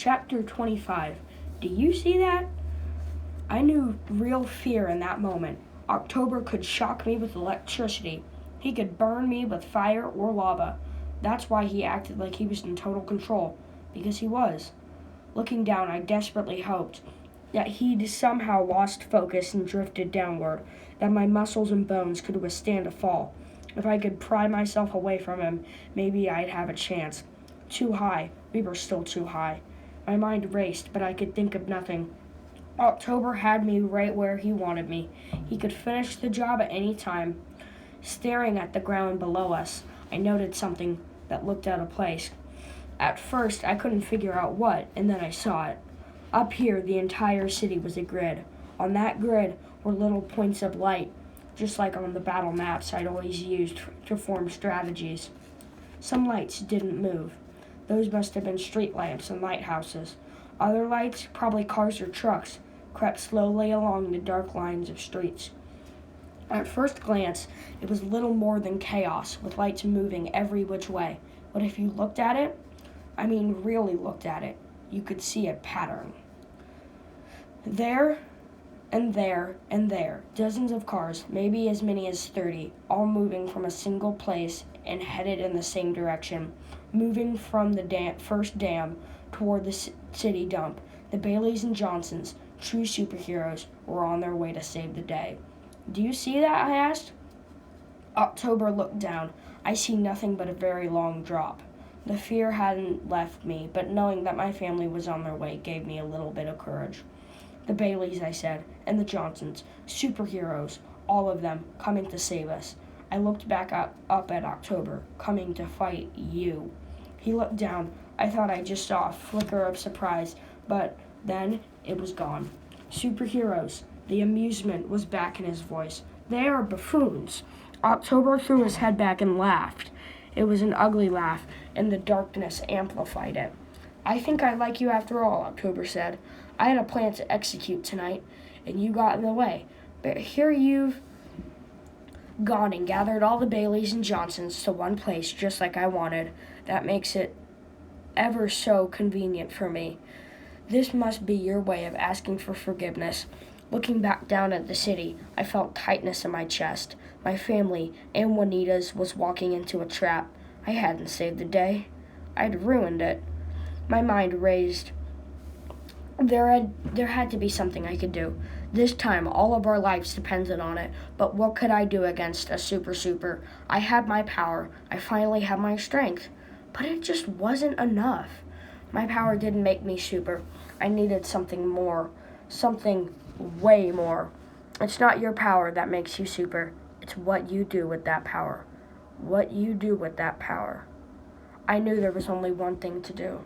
Chapter 25. Do you see that? I knew real fear in that moment. October could shock me with electricity. He could burn me with fire or lava. That's why he acted like he was in total control, because he was. Looking down, I desperately hoped that he'd somehow lost focus and drifted downward, that my muscles and bones could withstand a fall. If I could pry myself away from him, maybe I'd have a chance. Too high. We were still too high. My mind raced, but I could think of nothing. October had me right where he wanted me. He could finish the job at any time. Staring at the ground below us, I noted something that looked out of place. At first, I couldn't figure out what, and then I saw it. Up here, the entire city was a grid. On that grid were little points of light, just like on the battle maps I'd always used to form strategies. Some lights didn't move. Those must have been street lamps and lighthouses. Other lights, probably cars or trucks, crept slowly along the dark lines of streets. At first glance, it was little more than chaos, with lights moving every which way. But if you looked at it, really looked at it, you could see a pattern. There and there and there, dozens of cars, maybe as many as 30, all moving from a single place and headed in the same direction, moving from the first dam toward the city dump. The Baileys and Johnsons, true superheroes, were on their way to save the day. Do you see that? I asked. October looked down. I see nothing but a very long drop. The fear hadn't left me, but knowing that my family was on their way gave me a little bit of courage. The Baileys, I said, and the Johnsons, superheroes, all of them, coming to save us. I looked back up at October, coming to fight you. He looked down. I thought I just saw a flicker of surprise, but then it was gone. Superheroes. The amusement was back in his voice. They are buffoons. October threw his head back and laughed. It was an ugly laugh, and the darkness amplified it. I think I like you after all, October said. I had a plan to execute tonight, and you got in the way. But here you've gone and gathered all the Baileys and Johnsons to one place just like I wanted. That makes it ever so convenient for me. This must be your way of asking for forgiveness. Looking back down at the city, I felt tightness in my chest. My family, and Juanita's, was walking into a trap. I hadn't saved the day. I'd ruined it. My mind raced. There had to be something I could do. This time, all of our lives depended on it. But what could I do against a super? I had my power. I finally had my strength. But it just wasn't enough. My power didn't make me super. I needed something more. Something way more. It's not your power that makes you super. It's what you do with that power. What you do with that power. I knew there was only one thing to do.